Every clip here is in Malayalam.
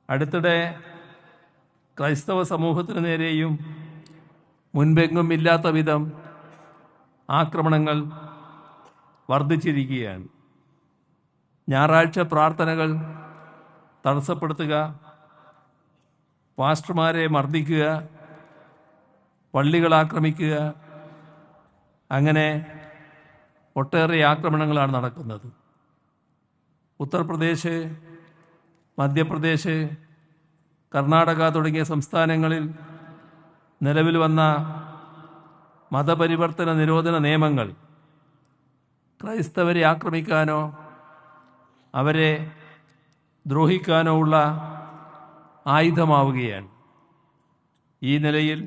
അടുത്തിടെ ക്രൈസ്തവ സമൂഹത്തിനു നേരെയും മുൻപെങ്ങും ഇല്ലാത്ത വിധം ആക്രമണങ്ങൾ വർദ്ധിച്ചിരിക്കുകയാണ്. ഞായറാഴ്ച പ്രാർത്ഥനകൾ തടസ്സപ്പെടുത്തുക, പാസ്റ്റർമാരെ മർദ്ദിക്കുക, പള്ളികൾ ആക്രമിക്കുക, അങ്ങനെ ഒട്ടേറെ ആക്രമണങ്ങളാണ് നടക്കുന്നത്. ഉത്തർപ്രദേശ്, മധ്യപ്രദേശ്, കർണാടക തുടങ്ങിയ സംസ്ഥാനങ്ങളിൽ നിലവിൽ വന്ന മതപരിവർത്തന നിരോധന നിയമങ്ങൾ ക്രൈസ്തവരെ ആക്രമിക്കാനോ അവരെ ദ്രോഹിക്കാനോ ഉള്ള ആയുധമാവുകയാണ്. ഈ നിലയിൽ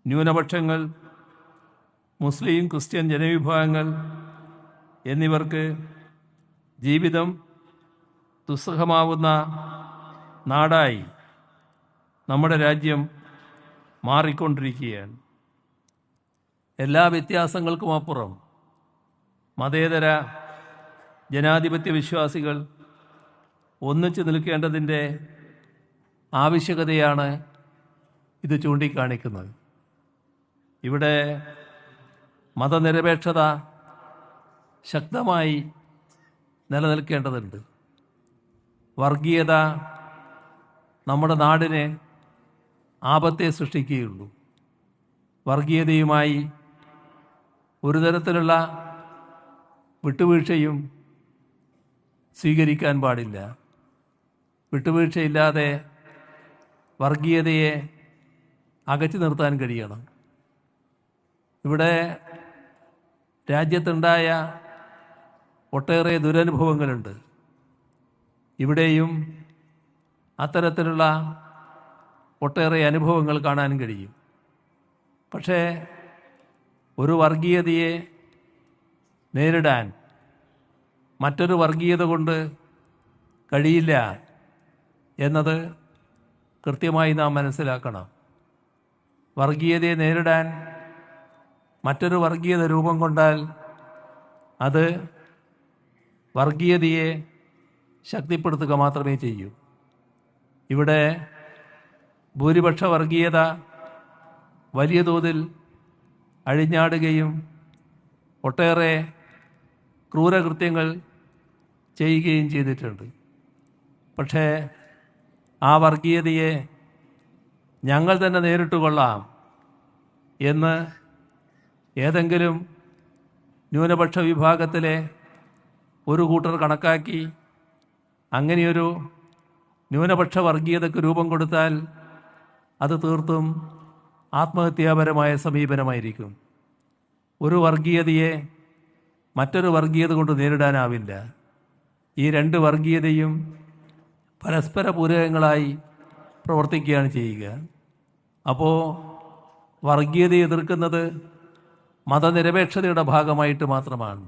ന്യൂനപക്ഷങ്ങൾ, മുസ്ലിം, ക്രിസ്ത്യൻ ജനവിഭാഗങ്ങൾ എന്നിവർക്ക് ജീവിതം ദുസ്സഹമാവുന്ന നാടായി നമ്മുടെ രാജ്യം മാറിക്കൊണ്ടിരിക്കുകയാണ്. എല്ലാ വ്യത്യാസങ്ങൾക്കുമപ്പുറം മതേതര ജനാധിപത്യ വിശ്വാസികൾ ഒന്നിച്ചു നിൽക്കേണ്ടതിൻ്റെ ആവശ്യകതയാണ് ഇത് ചൂണ്ടിക്കാണിക്കുന്നത്. ഇവിടെ മതനിരപേക്ഷത ശക്തമായി നിലനിൽക്കേണ്ടതുണ്ട്. വർഗീയത നമ്മുടെ നാടിന് ആപത്തെ സൃഷ്ടിക്കുകയുള്ളൂ. വർഗീയതയുമായി ഒരു തരത്തിലുള്ള വിട്ടുവീഴ്ചയും സ്വീകരിക്കാൻ പാടില്ല. വിട്ടുവീഴ്ചയില്ലാതെ വർഗീയതയെ അകറ്റി നിർത്താൻ കഴിയണം. ഇവിടെ രാജ്യത്തുണ്ടായ ഒട്ടേറെ ദുരനുഭവങ്ങളുണ്ട്. ഇവിടെയും അത്തരത്തിലുള്ള ഒട്ടേറെ അനുഭവങ്ങൾ കാണാൻ കഴിയും. പക്ഷേ ഒരു വർഗീയതയെ നേരിടാൻ മറ്റൊരു വർഗീയത കൊണ്ട് കഴിയില്ല എന്നത് കൃത്യമായി നാം മനസ്സിലാക്കണം. വർഗീയതയെ നേരിടാൻ മറ്റൊരു വർഗീയത രൂപം കൊണ്ടാൽ അത് വർഗീയതയെ ശക്തിപ്പെടുത്തുക മാത്രമേ ചെയ്യൂ. ഇവിടെ ഭൂരിപക്ഷ വർഗീയത വലിയ തോതിൽ അഴിഞ്ഞാടുകയും ഒട്ടേറെ ക്രൂരകൃത്യങ്ങൾ ചെയ്യുകയും ചെയ്തിട്ടുണ്ട്. പക്ഷേ ആ വർഗീയതയെ ഞങ്ങൾ തന്നെ നേരിട്ട് കൊള്ളാം എന്ന് ഏതെങ്കിലും ന്യൂനപക്ഷ വിഭാഗത്തിലെ ഒരു കൂട്ടർ കണക്കാക്കി അങ്ങനെയൊരു ന്യൂനപക്ഷ വർഗീയതയ്ക്ക് രൂപം കൊടുത്താൽ അത് തീർത്തും ആത്മഹത്യാപരമായ സമീപനമായിരിക്കും. ഒരു വർഗീയതയെ മറ്റൊരു വർഗീയത കൊണ്ട് നേരിടാനാവില്ല. ഈ രണ്ട് വർഗീയതയും പരസ്പര പൂരകങ്ങളായി പ്രവർത്തിക്കുകയാണ് ചെയ്യുക. അപ്പോൾ വർഗീയതയെ എതിർക്കുന്നത് മതനിരപേക്ഷതയുടെ ഭാഗമായിട്ട് മാത്രമാണ്.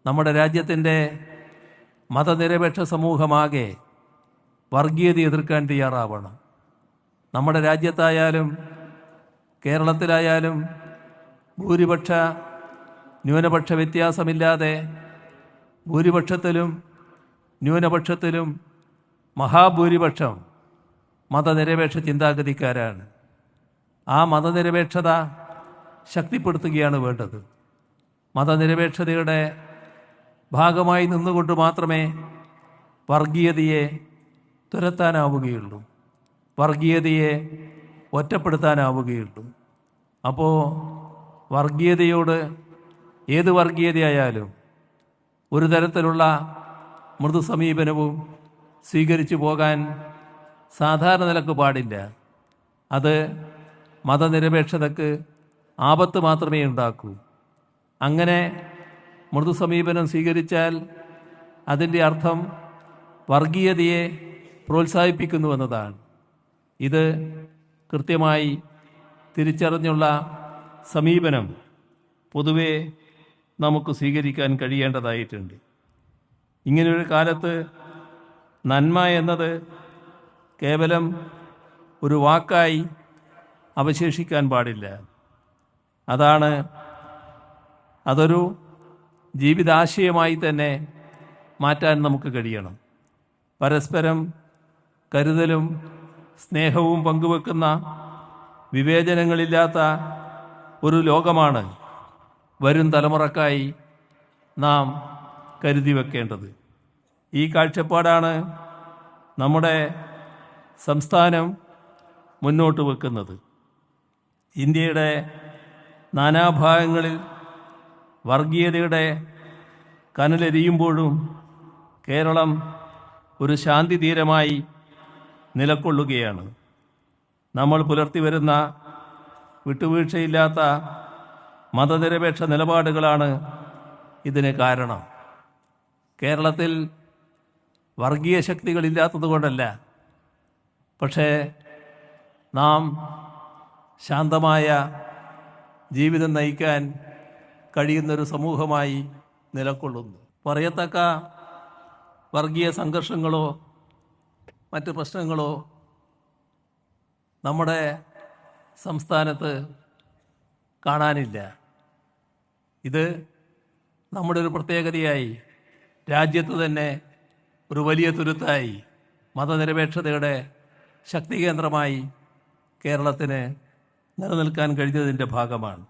നമ്മുടെ രാജ്യത്തിൻ്റെ മതനിരപേക്ഷ സമൂഹമാകെ വർഗീയത എതിർക്കാൻ തയ്യാറാവണം. നമ്മുടെ രാജ്യത്തായാലും കേരളത്തിലായാലും ഭൂരിപക്ഷ ന്യൂനപക്ഷ വ്യത്യാസമില്ലാതെ ഭൂരിപക്ഷത്തിലും ന്യൂനപക്ഷത്തിലും മഹാഭൂരിപക്ഷം മതനിരപേക്ഷ ചിന്താഗതിക്കാരാണ്. ആ മതനിരപേക്ഷത ശക്തിപ്പെടുത്തുകയാണ് വേണ്ടത്. മതനിരപേക്ഷതയുടെ ഭാഗമായി നിന്നുകൊണ്ട് മാത്രമേ വർഗീയതയെ തുരത്താനാവുകയുള്ളൂ, വർഗീയതയെ ഒറ്റപ്പെടുത്താനാവുകയുള്ളൂ. അപ്പോൾ വർഗീയതയോട്, ഏത് വർഗീയതയായാലും ഒരു തരത്തിലുള്ള മൃദു സമീപനവും സ്വീകരിച്ചു പോകാൻ സാധാരണ നിലക്ക് പാടില്ല. അത് മതനിരപേക്ഷതയ്ക്ക് ആപത്ത് മാത്രമേ ഉണ്ടാക്കൂ. അങ്ങനെ മൃദു സമീപനം സ്വീകരിച്ചാൽ അതിൻ്റെ അർത്ഥം വർഗീയതയെ പ്രോത്സാഹിപ്പിക്കുന്നുവെന്നതാണ്. ഇത് കൃത്യമായി തിരിച്ചറിഞ്ഞുള്ള സമീപനം പൊതുവെ നമുക്ക് സ്വീകരിക്കാൻ കഴിയേണ്ടതായിട്ടുണ്ട്. ഇങ്ങനൊരു കാലത്ത് നന്മ എന്നത് കേവലം ഒരു വാക്കായി അവശേഷിക്കാൻ പാടില്ല. അതൊരു ജീവിതാശയമായി തന്നെ മാറ്റാൻ നമുക്ക് കഴിയണം. പരസ്പരം കരുതലും സ്നേഹവും പങ്കുവെക്കുന്ന വിവേചനങ്ങളില്ലാത്ത ഒരു ലോകമാണ് വരും തലമുറക്കായി നാം കരുതി വെക്കേണ്ടത്. ഈ കാഴ്ചപ്പാടാണ് നമ്മുടെ സംസ്ഥാനം മുന്നോട്ട് വെക്കുന്നത്. ഇന്ത്യയുടെ നാനാഭാഗങ്ങളിൽ വർഗീയതയുടെ കനലെരിയുമ്പോഴും കേരളം ഒരു ശാന്തി തീരമായി നിലകൊള്ളുകയാണ്. നമ്മൾ പുലർത്തി വരുന്ന വിട്ടുവീഴ്ചയില്ലാത്ത മതനിരപേക്ഷ നിലപാടുകളാണ് ഇതിന് കാരണം. കേരളത്തിൽ വർഗീയ ശക്തികളില്ലാത്തതുകൊണ്ടല്ല, പക്ഷേ നാം ശാന്തമായ ജീവിതം നയിക്കാൻ കഴിയുന്നൊരു സമൂഹമായി നിലകൊള്ളുന്നു. പറയത്തക്ക വർഗീയ സംഘർഷങ്ങളോ മറ്റ് പ്രശ്നങ്ങളോ നമ്മുടെ സംസ്ഥാനത്ത് കാണാനില്ല. ഇത് നമ്മുടെ ഒരു പ്രത്യേകതയായി, രാജ്യത്ത് തന്നെ ഒരു വലിയ തുരുത്തായി, മതനിരപേക്ഷതയുടെ ശക്തി കേന്ദ്രമായി കേരളത്തിന് നിലനിൽക്കാൻ കഴിഞ്ഞതിൻ്റെ ഭാഗമാണ്.